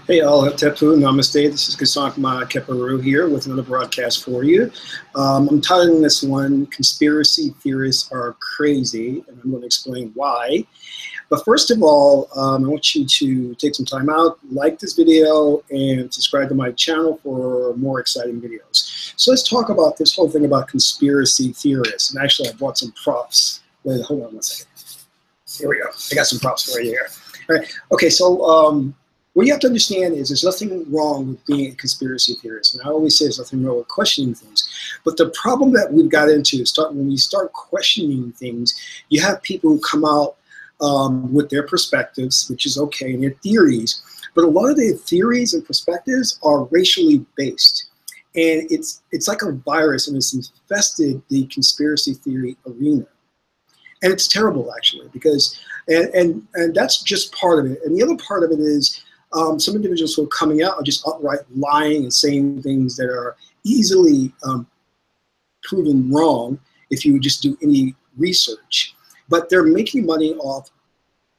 Hey all, Tepu, Namaste. This is Kasankma Keparu here with another broadcast for you. I'm titling this one, Conspiracy Theorists Are Crazy, and I'm going to explain why. But first of all, I want you to take some time out, like this video, and subscribe to my channel for more exciting videos. So let's talk about this whole thing about conspiracy theorists. And actually, I brought some props. Wait, hold on one second. Here we go. I got some props for you here. All right. Okay, so what you have to understand is there's nothing wrong with being a conspiracy theorist. And I always say there's nothing wrong with questioning things. But the problem that we've got into is when you start questioning things, you have people who come out with their perspectives, which is okay, and their theories. But a lot of their theories and perspectives are racially based. And it's like a virus, and it's infested the conspiracy theory arena. And it's terrible, actually, because, and that's just part of it. And the other part of it is, some individuals who are coming out are just outright lying and saying things that are easily proven wrong if you would just do any research. But they're making money off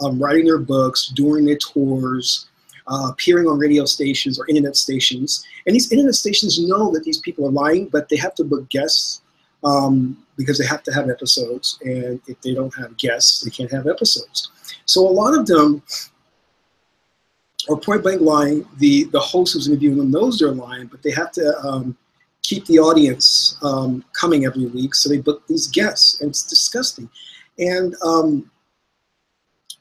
writing their books, doing their tours, appearing on radio stations or internet stations. And these internet stations know that these people are lying, but they have to book guests because they have to have episodes. And if they don't have guests, they can't have episodes. So a lot of them or point blank lying. The host who's interviewing them knows they're lying, but they have to keep the audience coming every week, so they book these guests, and it's disgusting. And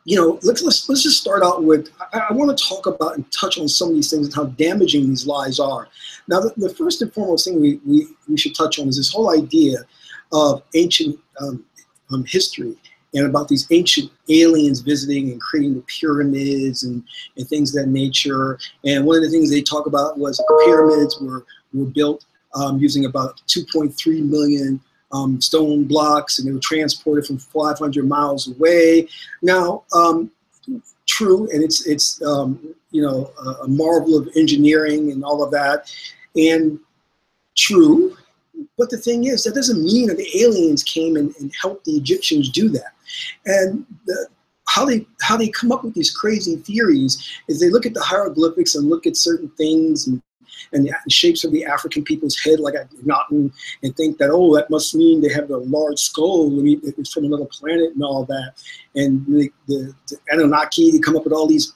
you know, let's just start out with, I want to talk about and touch on some of these things and how damaging these lies are. Now, the first and foremost thing we should touch on is this whole idea of ancient history, and about these ancient aliens visiting and creating the pyramids and things of that nature. And one of the things they talk about was that the pyramids were built using about 2.3 million stone blocks, and they were transported from 500 miles away. Now, true, and it's you know, a marvel of engineering and all of that, and true. But the thing is, that doesn't mean that the aliens came and helped the Egyptians do that. And how they come up with these crazy theories is they look at the hieroglyphics and look at certain things and the shapes of the African people's head, like a mountain, and think that, oh, that must mean they have a large skull, it's from another planet and all that. And the Anunnaki, they come up with all these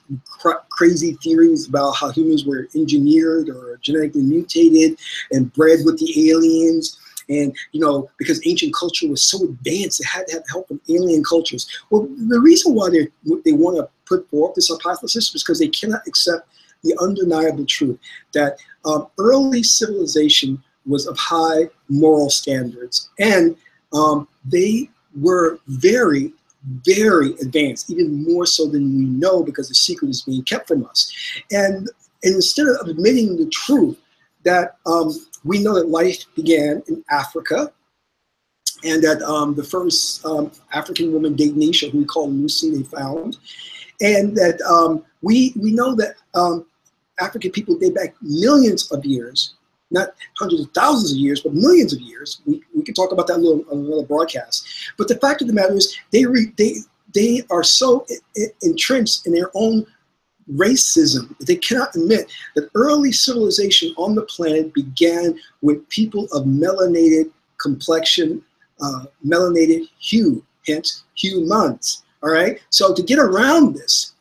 crazy theories about how humans were engineered or genetically mutated and bred with the aliens. And, you know, because ancient culture was so advanced, it had to have help from alien cultures. Well, the reason why they want to put forth this hypothesis is because they cannot accept the undeniable truth that early civilization was of high moral standards. And they were very, very advanced, even more so than we know, because the secret is being kept from us. And instead of admitting the truth that we know that life began in Africa, and that the first African woman, Denisha, who we call Lucy, they found, and that we know that African people date back millions of years, not hundreds of thousands of years, but millions of years. We can talk about that on another broadcast. But the fact of the matter is, they are so entrenched in their own racism that they cannot admit that early civilization on the planet began with people of melanated complexion, melanated hue, hence humans. All right. So to get around this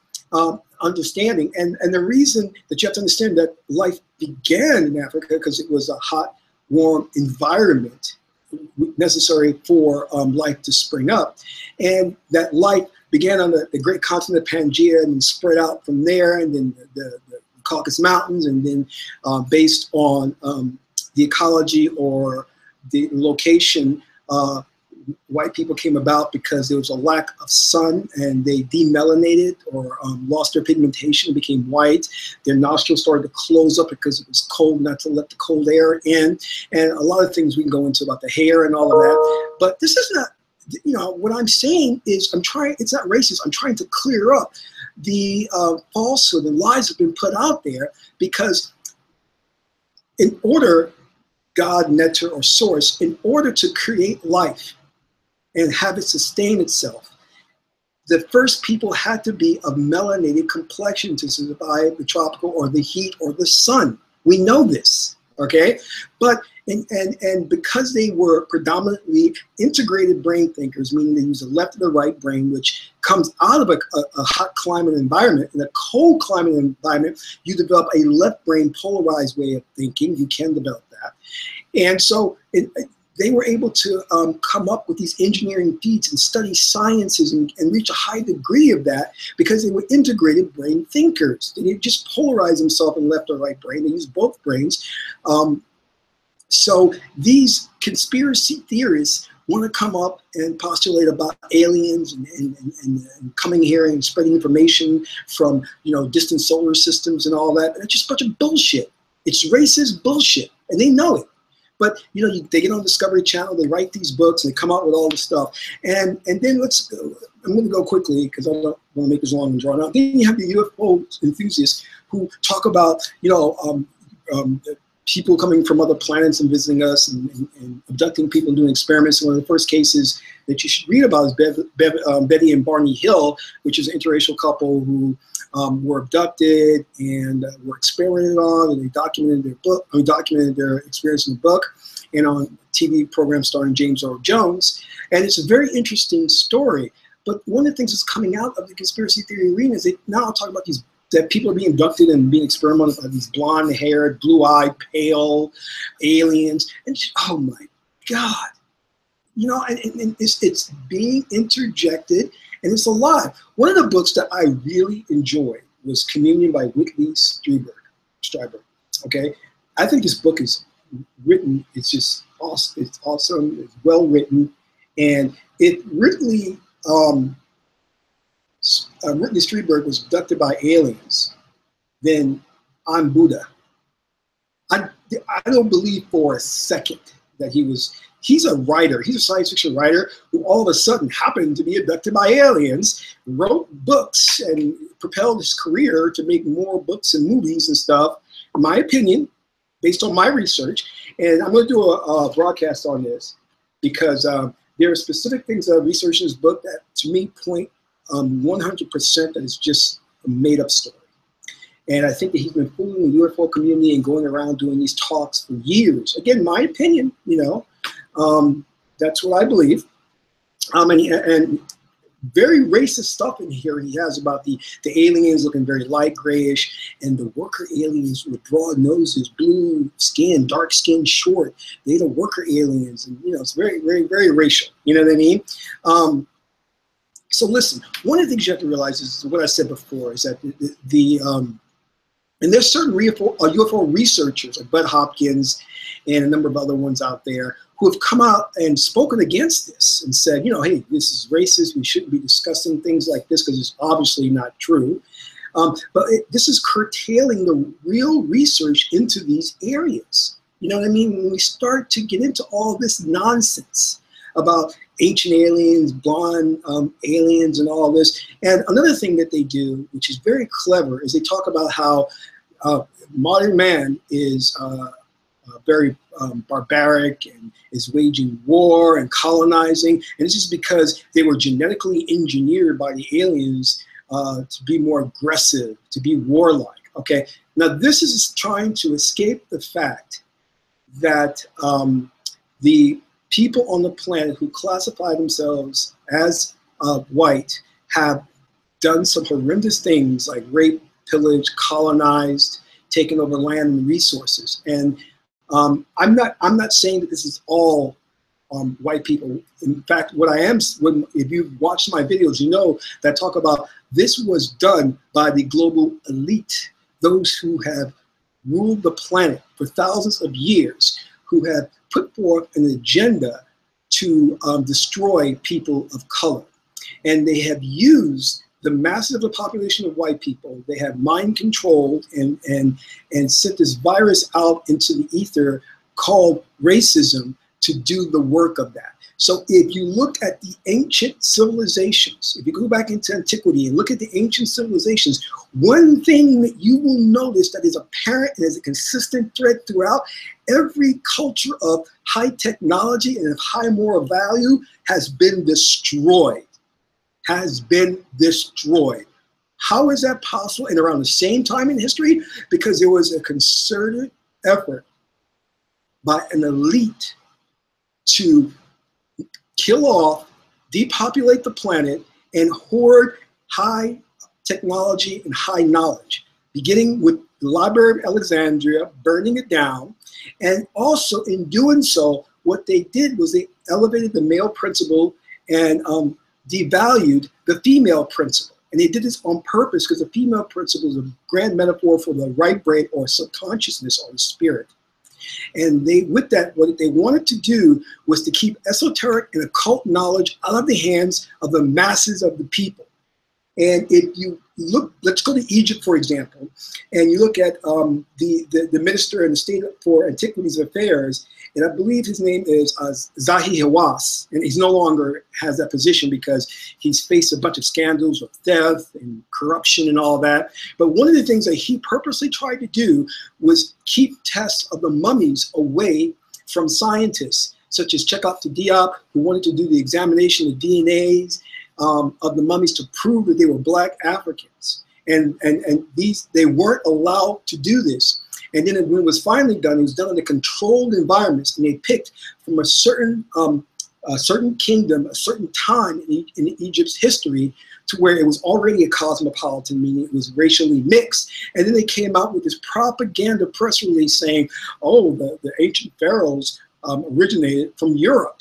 understanding, and the reason that you have to understand that life began in Africa because it was a hot, warm environment necessary for life to spring up, and that life began on the great continent of Pangaea and spread out from there, and then the Caucasus Mountains, and then based on the ecology or the location, white people came about because there was a lack of sun, and they demelanated or lost their pigmentation and became white. Their nostrils started to close up because it was cold, not to let the cold air in, and a lot of things we can go into about the hair and all of that. But this is not, you know, what I'm saying is it's not racist. I'm trying to clear up the falsehood and lies that have been put out there, because in order, God, Neter, or Source, in order to create life and have it sustain itself, the first people had to be of melanated complexion to survive the tropical or the heat or the sun. We know this, okay? But, and because they were predominantly integrated brain thinkers, meaning they use the left and the right brain, which comes out of a hot climate environment. In a cold climate environment, you develop a left brain polarized way of thinking. You can develop that. And so they were able to come up with these engineering feats and study sciences and reach a high degree of that because they were integrated brain thinkers. They didn't just polarize themselves in left or right brain. They used both brains. So these conspiracy theorists want to come up and postulate about aliens and coming here and spreading information from, you know, distant solar systems and all that. And it's just a bunch of bullshit. It's racist bullshit, and they know it. But, you know, they get on Discovery Channel, they write these books, and they come out with all this stuff. And then I'm going to go quickly because I don't want to make this long and drawn out. Then you have the UFO enthusiasts who talk about, you know, people coming from other planets and visiting us and abducting people and doing experiments. And one of the first cases that you should read about is Betty and Barney Hill, which is an interracial couple who were abducted and were experimented on, and they documented their experience in the book and on a TV program starring James Earl Jones. And it's a very interesting story. But one of the things that's coming out of the conspiracy theory arena is that now I'm talking about that people are being abducted and being experimented by these blonde-haired, blue-eyed, pale aliens. And oh my God, you know, and it's being interjected. And it's alive. One of the books that I really enjoyed was Communion by Whitley Strieber. Okay, I think this book is written. It's just awesome. It's awesome. It's well written, and Whitley Strieber was abducted by aliens. Then I'm Buddha. I don't believe for a second that he's a writer. He's a science fiction writer who all of a sudden happened to be abducted by aliens, wrote books, and propelled his career to make more books and movies and stuff, in my opinion, based on my research. And I'm going to do a broadcast on this because there are specific things that I researched in this book that, to me, point 100% that it's just a made-up story. And I think that he's been fooling the UFO community and going around doing these talks for years. Again, my opinion, you know, that's what I believe. And very racist stuff in here he has about the aliens looking very light grayish, and the worker aliens with broad noses, blue skin, dark skin, short. They're the worker aliens, and you know, it's very, very, very racial. You know what I mean? So listen, one of the things you have to realize is what I said before, is that and there's certain UFO researchers like Bud Hopkins and a number of other ones out there who have come out and spoken against this and said, you know, hey, this is racist. We shouldn't be discussing things like this because it's obviously not true. But this is curtailing the real research into these areas. You know what I mean? When we start to get into all this nonsense about ancient aliens, blonde aliens, and all this. And another thing that they do, which is very clever, is they talk about how modern man is very barbaric and is waging war and colonizing. And this is because they were genetically engineered by the aliens to be more aggressive, to be warlike. Okay, now this is trying to escape the fact that the people on the planet who classify themselves as white have done some horrendous things like rape, pillage, colonized, taken over land and resources. And I'm not saying that this is all white people. In fact, what I am, if you've watched my videos, you know that I talk about this was done by the global elite, those who have ruled the planet for thousands of years, who have put forth an agenda to destroy people of color. And they have used the masses of the population of white people. They have mind controlled and sent this virus out into the ether called racism to do the work of that. So if you look at the ancient civilizations, if you go back into antiquity and look at the ancient civilizations, one thing that you will notice that is apparent and is a consistent thread throughout every culture of high technology and of high moral value has been destroyed, has been destroyed. How is that possible? And around the same time in history, because there was a concerted effort by an elite to kill off, depopulate the planet, and hoard high technology and high knowledge, beginning with the Library of Alexandria, burning it down. And also in doing so, what they did was they elevated the male principle and devalued the female principle. And they did this on purpose because the female principle is a grand metaphor for the right brain or subconsciousness or the spirit. And they, with that, what they wanted to do was to keep esoteric and occult knowledge out of the hands of the masses of the people. And if you look, let's go to Egypt, for example, and you look at the minister in the State for Antiquities Affairs, and I believe his name is Zahi Hawass, and he's no longer has that position because he's faced a bunch of scandals of theft and corruption and all that. But one of the things that he purposely tried to do was keep tests of the mummies away from scientists, such as Chekhov Diop, who wanted to do the examination of DNAs of the mummies to prove that they were Black Africans. And they weren't allowed to do this. And then when it was finally done, it was done in a controlled environments, and they picked from a certain kingdom, a certain time in Egypt's history, to where it was already a cosmopolitan, meaning it was racially mixed. And then they came out with this propaganda press release saying, oh, the ancient pharaohs originated from Europe.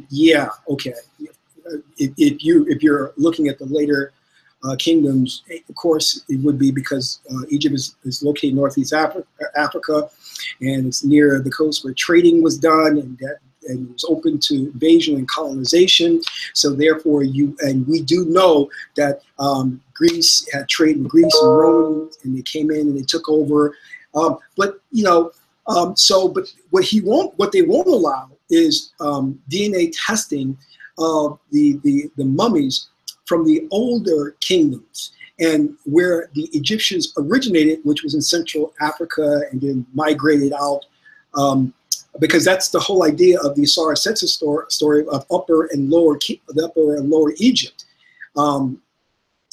Yeah, okay. If you're looking at the later kingdoms, of course, it would be because Egypt is located in Northeast Africa, and it's near the coast where trading was done, and it was open to invasion and colonization. So therefore, we do know that Greece had trade with Greece and Rome, and they came in and they took over. But what they won't allow is DNA testing of the mummies from the older kingdoms, and where the Egyptians originated, which was in Central Africa, and then migrated out, because that's the whole idea of the Osiris census story of Upper and Lower Egypt,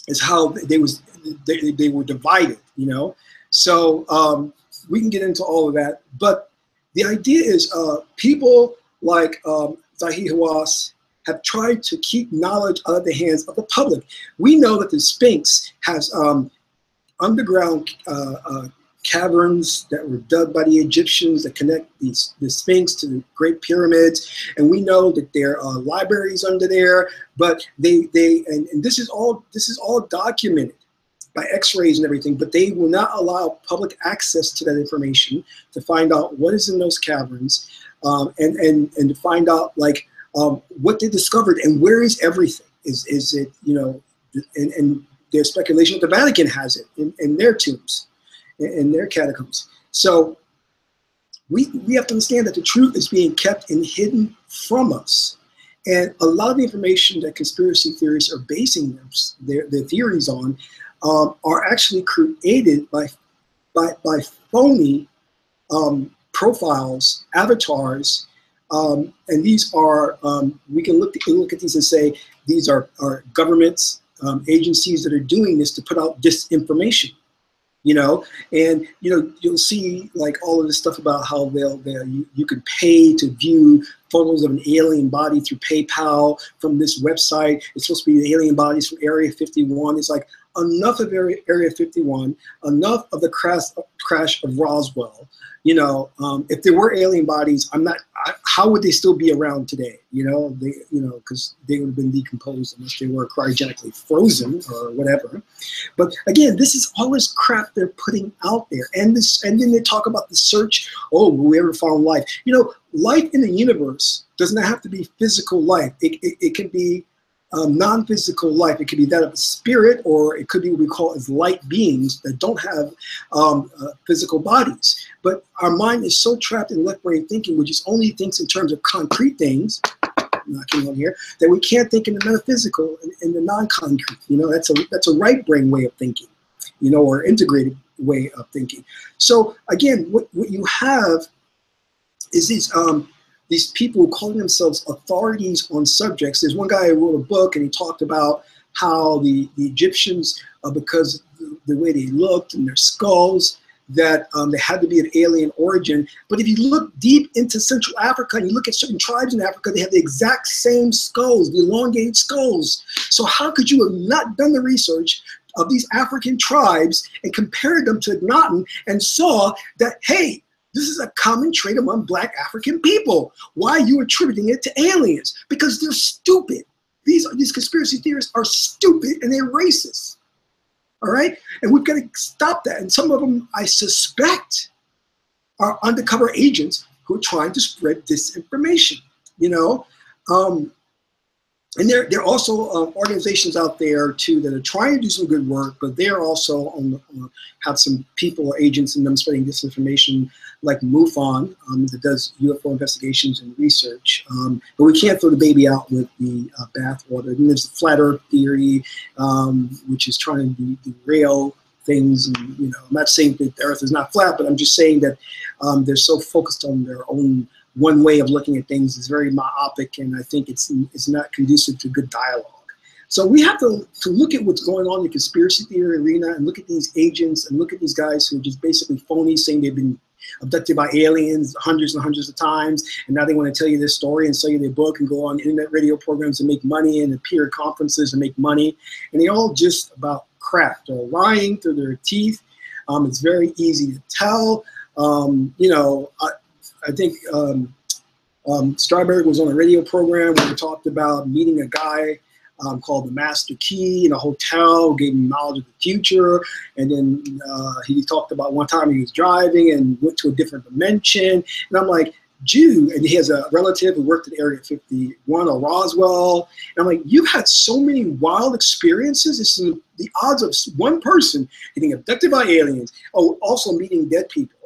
is how they were divided, you know. So we can get into all of that, but the idea is people like Zahi Hawass have tried to keep knowledge out of the hands of the public. We know that the Sphinx has underground caverns that were dug by the Egyptians that connect the Sphinx to the Great Pyramids, and we know that there are libraries under there. But and this is all documented by X-rays and everything. But they will not allow public access to that information to find out what is in those caverns, and to find out like. What they discovered and where is everything? Is it, you know, and there's speculation that the Vatican has it in their tombs, in their catacombs. So we have to understand that the truth is being kept and hidden from us. And a lot of the information that conspiracy theorists are basing their theories on are actually created by phony profiles, avatars. And these are, we can look at these and say, these are governments, agencies that are doing this to put out disinformation, you know. And, you know, you'll see like all of this stuff about how you can pay to view photos of an alien body through PayPal from this website. It's supposed to be the alien bodies from Area 51. It's like enough of Area 51, enough of the crash of Roswell. You know, if there were alien bodies, how would they still be around today? You know, because they would have been decomposed unless they were cryogenically frozen or whatever. But again, this is all this crap they're putting out there, and then they talk about the search. Oh, will we ever found life? You know, life in the universe does not have to be physical life. It can be non-physical life. It could be that of a spirit, or it could be what we call as light beings that don't have physical bodies. But our mind is so trapped in left brain thinking, which is only thinks in terms of concrete things, knocking on here, that we can't think in the metaphysical and the non-concrete. You know, that's a right brain way of thinking, you know, or integrated way of thinking. So again, what you have is these these people calling themselves authorities on subjects. There's one guy who wrote a book and he talked about how the Egyptians, because the way they looked and their skulls, that they had to be of alien origin. But if you look deep into Central Africa and you look at certain tribes in Africa, they have the exact same skulls, the elongated skulls. So how could you have not done the research of these African tribes and compared them to Akhenaten and saw that, hey, this is a common trait among Black African people? Why are you attributing it to aliens? Because they're stupid. These conspiracy theorists are stupid and they're racist. All right? And we've got to stop that. And some of them, I suspect, are undercover agents who are trying to spread disinformation, you know? And there are also organizations out there, too, that are trying to do some good work, but they're also have some people or agents in them spreading disinformation, like MUFON, that does UFO investigations and research. But we can't throw the baby out with the bathwater. And there's the flat Earth theory, which is trying to derail things. And, you know, I'm not saying that the Earth is not flat, but I'm just saying that they're so focused on their own one way of looking at things. Is very myopic, and I think it's not conducive to good dialogue. So we have to look at what's going on in the conspiracy theory arena and look at these agents and look at these guys who are just basically phony, saying they've been abducted by aliens hundreds and hundreds of times, and now they want to tell you this story and sell you their book and go on internet radio programs and make money and appear at conferences and make money. And they're all just about crap. They're lying through their teeth. It's very easy to tell. You know, I think Strawberry was on a radio program where he talked about meeting a guy called the Master Key in a hotel, gave him knowledge of the future. And then he talked about one time he was driving and went to a different dimension. And I'm like, Jew, and he has a relative who worked at Area 51 or Roswell. And I'm like, you've had so many wild experiences. This is the odds of one person getting abducted by aliens. Oh, also meeting dead people.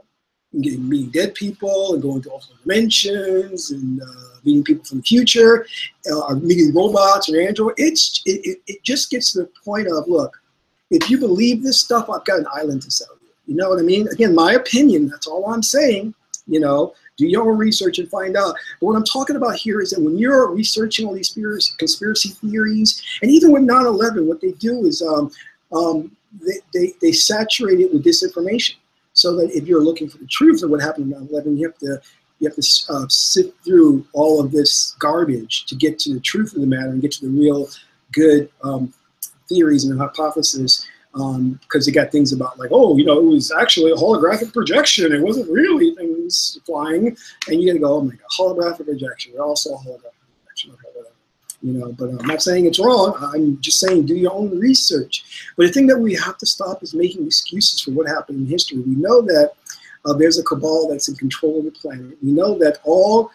And meeting dead people and going to alternate dimensions and meeting people from the future, meeting robots or androids. It just gets to the point of, look, if you believe this stuff, I've got an island to sell you. You know what I mean? Again, my opinion, that's all I'm saying. You know, do your own research and find out. But what I'm talking about here is that when you're researching all these conspiracy theories, and even with 9/11, what they do is they saturate it with disinformation. So that if you're looking for the truth of what happened on 9/11, you have to sift through all of this garbage to get to the truth of the matter and get to the real good theories and hypotheses. Because they got things about like, oh, you know, it was actually a holographic projection. It wasn't really things flying. And you got to go, oh my God, holographic projection. We all saw holographic projection. Okay, whatever. You know, but I'm not saying it's wrong. I'm just saying do your own research. But the thing that we have to stop is making excuses for what happened in history. We know that there's a cabal that's in control of the planet. We know that all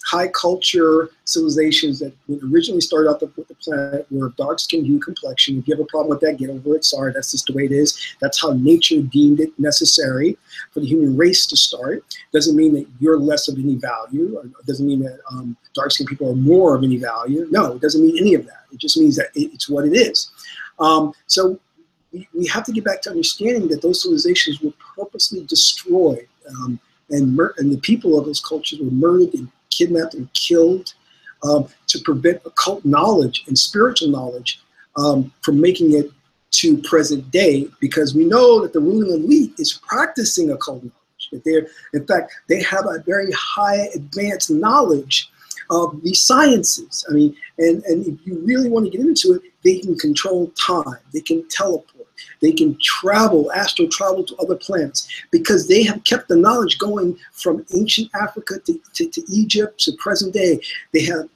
high culture civilizations that originally started out with the planet were of dark skin hue complexion. If you have a problem with that, get over it. Sorry, that's just the way it is. That's how nature deemed it necessary for the human race to start. Doesn't mean that you're less of any value. Or it doesn't mean that dark skinned people are more of any value. No, it doesn't mean any of that. It just means that it's what it is. So we have to get back to understanding that those civilizations were purposely destroyed. And the people of those cultures were murdered and kidnapped and killed to prevent occult knowledge and spiritual knowledge from making it to present day, because we know that the ruling elite is practicing occult knowledge. That in fact, they have a very high advanced knowledge of these sciences. I mean, and if you really want to get into it, they can control time, they can teleport, they can travel, astral travel to other planets, because they have kept the knowledge going from ancient Africa to Egypt to present day. They have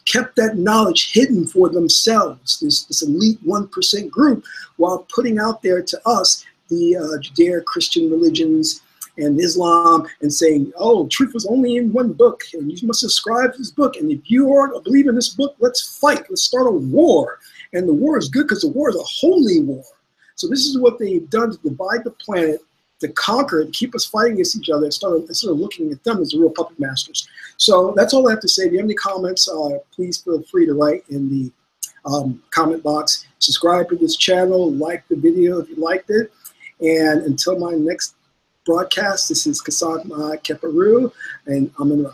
kept that knowledge hidden for themselves, this elite 1% group, while putting out there to us the Judeo-Christian religions and Islam, and saying, oh, truth was only in one book, and you must subscribe to this book, and if you are a believer in this book, let's fight, let's start a war. And the war is good because the war is a holy war. So this is what they've done to divide the planet, to conquer it, to keep us fighting against each other, instead of looking at them as the real puppet masters. So that's all I have to say. If you have any comments, please feel free to write in the comment box. Subscribe to this channel, like the video if you liked it. And until my next broadcast, this is Kasant Keparu, and Amun Ra.